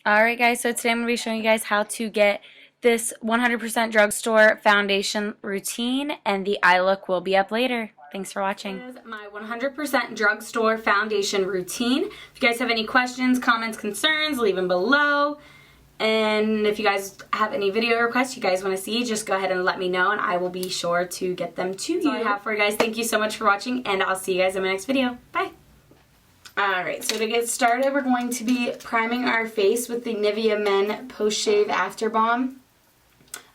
Alright guys, so today I'm going to be showing you guys how to get this 100% drugstore foundation routine, and the eye look will be up later. Thanks for watching. This is my 100% drugstore foundation routine. If you guys have any questions, comments, concerns, leave them below. And if you guys have any video requests you guys want to see, just go ahead and let me know and I will be sure to get them to you. That's all I have for you guys. Thank you so much for watching, and I'll see you guys in my next video. Bye! Alright, so to get started, we're going to be priming our face with the Nivea Men Post-Shave After Balm.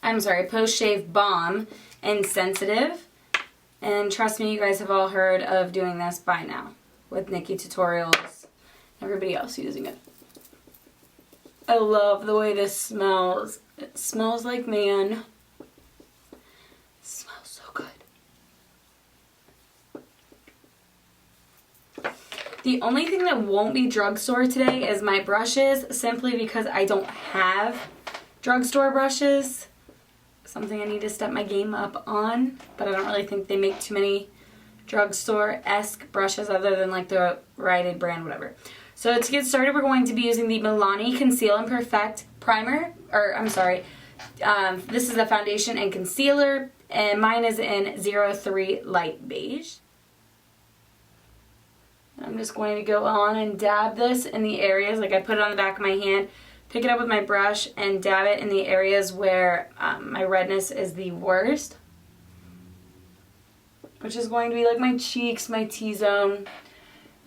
Post-Shave Balm and Sensitive. And trust me, you guys have all heard of doing this by now with Nikki tutorials, everybody else using it. I love the way this smells. It smells like man. It smells so good. The only thing that won't be drugstore today is my brushes, simply because I don't have drugstore brushes. Something I need to step my game up on, but I don't really think they make too many drugstore-esque brushes other than like the Rite Aid brand, whatever. So to get started, we're going to be using the Milani Conceal and Perfect Primer, this is a foundation and concealer, and mine is in 03 Light Beige. I'm just going to go on and dab this in the areas, like I put it on the back of my hand, pick it up with my brush, and dab it in the areas where my redness is the worst, which is going to be like my cheeks, my T-zone,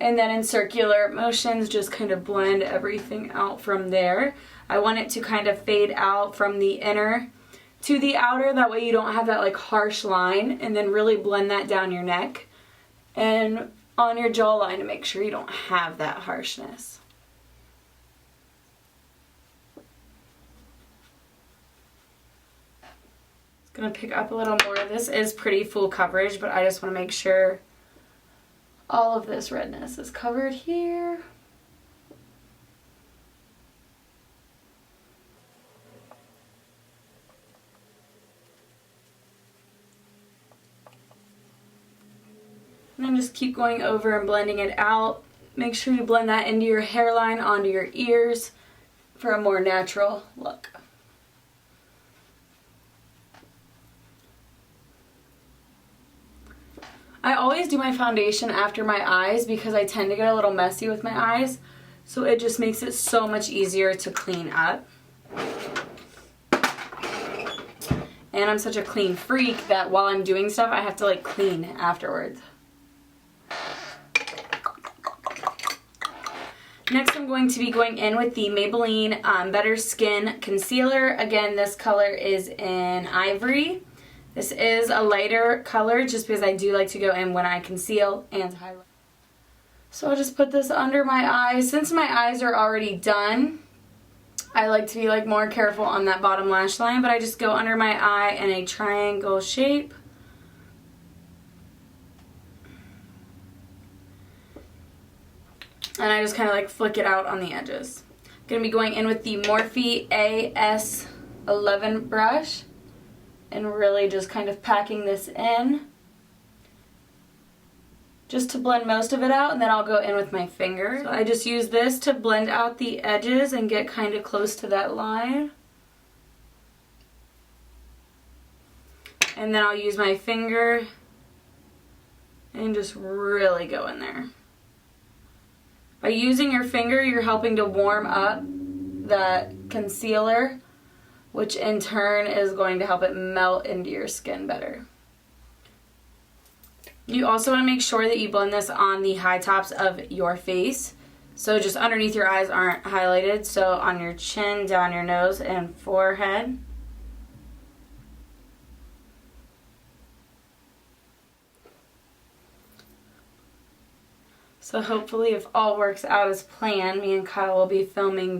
and then in circular motions just kind of blend everything out from there. I want it to kind of fade out from the inner to the outer, that way you don't have that like harsh line, and then really blend that down your neck and on your jawline to make sure you don't have that harshness. It's going to pick up a little more. This is pretty full coverage, but I just want to make sure all of this redness is covered here. And then just keep going over and blending it out. Make sure you blend that into your hairline, onto your ears for a more natural look. I always do my foundation after my eyes because I tend to get a little messy with my eyes, so it just makes it so much easier to clean up. And I'm such a clean freak that while I'm doing stuff, I have to like clean afterwards. Next, I'm going to be going in with the Maybelline Better Skin Concealer. Again, this color is in Ivory. This is a lighter color just because I do like to go in when I conceal and highlight. So I'll just put this under my eyes. Since my eyes are already done, I like to be like more careful on that bottom lash line, but I just go under my eye in a triangle shape. And I just kind of like flick it out on the edges. I'm going to be going in with the Morphe AS11 brush and really just kind of packing this in just to blend most of it out, and then I'll go in with my finger. So I just use this to blend out the edges and get kind of close to that line. And then I'll use my finger and just really go in there. By using your finger, you're helping to warm up that concealer, which in turn is going to help it melt into your skin better. You also want to make sure that you blend this on the high tops of your face. So just underneath your eyes aren't highlighted, so on your chin, down your nose, and forehead. So hopefully, if all works out as planned, me and Kyle will be filming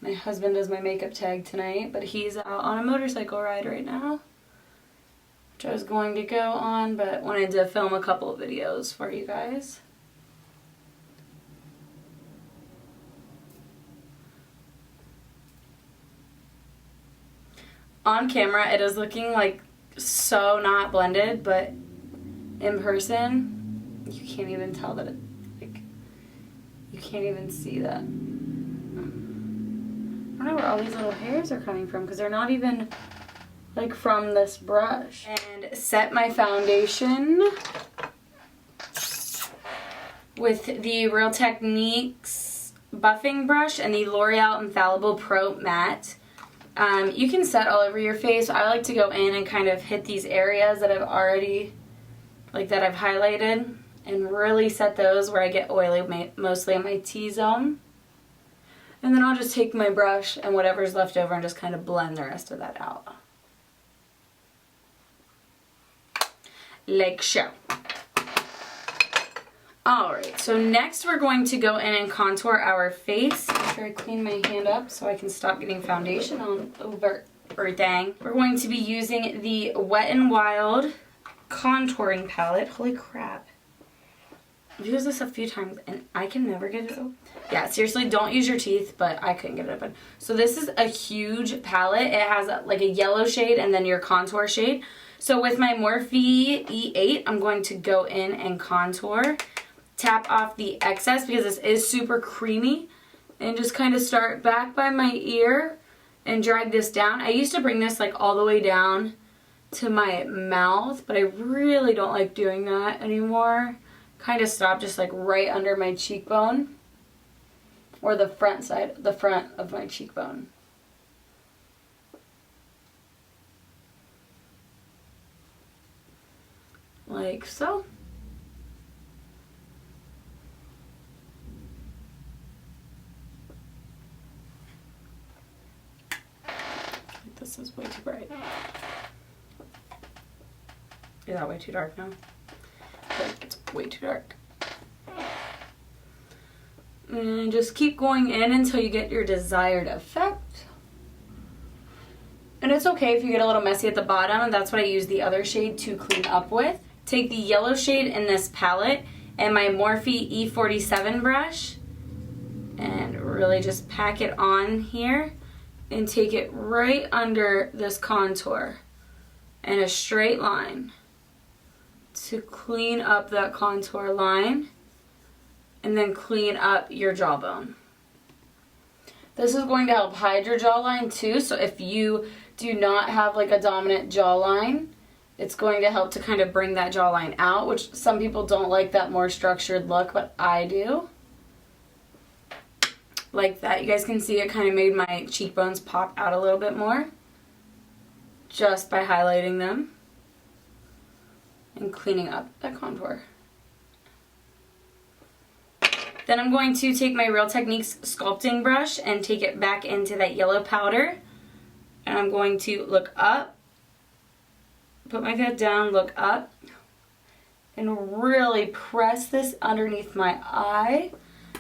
my husband does my makeup tag tonight, but he's out on a motorcycle ride right now, which I was going to go on, but wanted to film a couple of videos for you guys. On camera, it is looking like so not blended, but in person, you can't even tell that you can't even see that. don't know where all these little hairs are coming from because they're not even like from this brush. And set my foundation with the Real Techniques buffing brush and the L'Oreal Infallible Pro Matte. You can set all over your face. I like to go in and kind of hit these areas that I've already, like that I've highlighted, and really set those where I get oily, mostly in my T-zone. And then I'll just take my brush and whatever's left over and just kind of blend the rest of that out. Like so. Alright, so next we're going to go in and contour our face. Make sure I clean my hand up so I can stop getting foundation on over everything. We're going to be using the Wet n Wild contouring palette. Holy crap. I've used this a few times and I can never get it open. Yeah, seriously, don't use your teeth, but I couldn't get it open. So this is a huge palette. It has like a yellow shade and then your contour shade. So with my Morphe E8, I'm going to go in and contour. Tap off the excess because this is super creamy, and just kind of start back by my ear and drag this down. I used to bring this like all the way down to my mouth, but I really don't like doing that anymore. Kind of stop just like right under my cheekbone, or the front of my cheekbone. Like so. This is way too bright. Is that way too dark now? I feel like it's way too dark. And just keep going in until you get your desired effect. And it's okay if you get a little messy at the bottom, and that's what I use the other shade to clean up with. Take the yellow shade in this palette and my Morphe E47 brush and really just pack it on here. And take it right under this contour in a straight line to clean up that contour line, and then clean up your jawbone. This is going to help hide your jawline too, so if you do not have like a dominant jawline, it's going to help to kind of bring that jawline out, which some people don't like that more structured look, but I do. Like that. You guys can see it kind of made my cheekbones pop out a little bit more just by highlighting them and cleaning up that contour. Then I'm going to take my Real Techniques sculpting brush and take it back into that yellow powder, and I'm going to look up, put my head down, look up, and really press this underneath my eye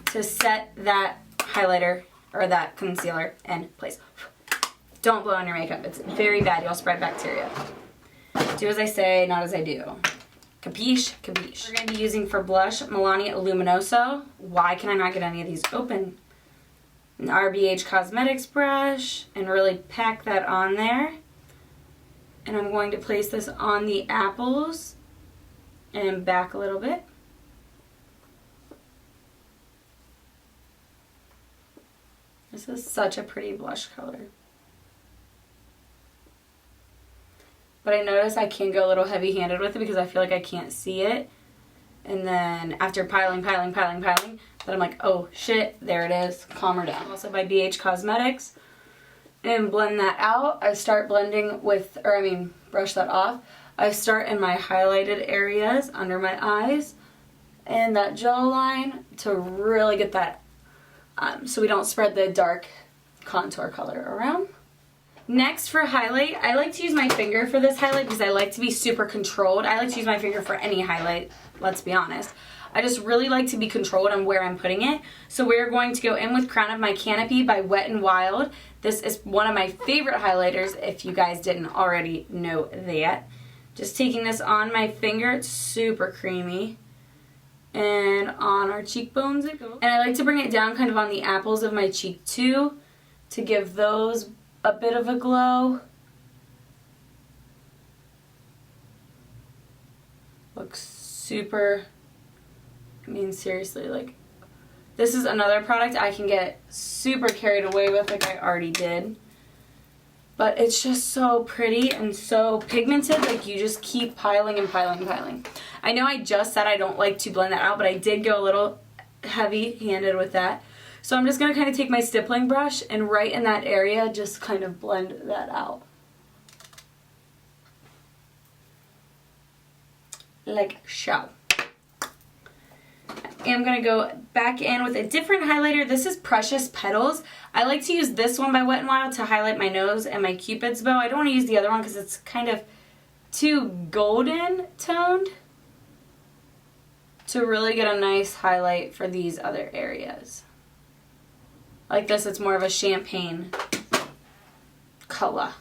to set that highlighter or that concealer in place. Don't blow on your makeup. It's very bad. You'll spread bacteria. Do as I say, not as I do. Capiche? Capiche. We're going to be using for blush Milani Luminoso. Why can I not get any of these open? An Beige Cosmetics brush, and really pack that on there. And I'm going to place this on the apples and back a little bit. This is such a pretty blush color. But I notice I can go a little heavy-handed with it because I feel like I can't see it. And then after piling, then I'm like, oh shit, there it is. Calm her down. Also by Beige Cosmetics. And blend that out. I start blending with, brush that off. I start in my highlighted areas under my eyes and that jawline to really get that so we don't spread the dark contour color around. Next for highlight, I like to use my finger for this highlight because I like to be super controlled. I like to use my finger for any highlight, let's be honest. I just really like to be controlled on where I'm putting it. So we're going to go in with Crown of My Canopy by Wet n Wild. This is one of my favorite highlighters if you guys didn't already know that. Just taking this on my finger, it's super creamy. And on our cheekbones it goes. And I like to bring it down kind of on the apples of my cheek too, to give those a bit of a glow. Looks super, seriously, like, This is another product I can get super carried away with, like I already did. But it's just so pretty and so pigmented, like you just keep piling and piling and piling. I know I just said I don't like to blend that out, but I did go a little heavy-handed with that. So I'm just going to kind of take my stippling brush and right in that area just kind of blend that out. Like so. I'm going to go back in with a different highlighter. This is Precious Petals. I like to use this one by WetNWild to highlight my nose and my Cupid's bow. I don't want to use the other one because it's kind of too golden toned to really get a nice highlight for these other areas. Like this, it's more of a champagne color.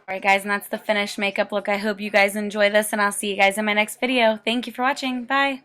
Alright guys, and that's the finished makeup look. I hope you guys enjoy this, and I'll see you guys in my next video. Thank you for watching. Bye.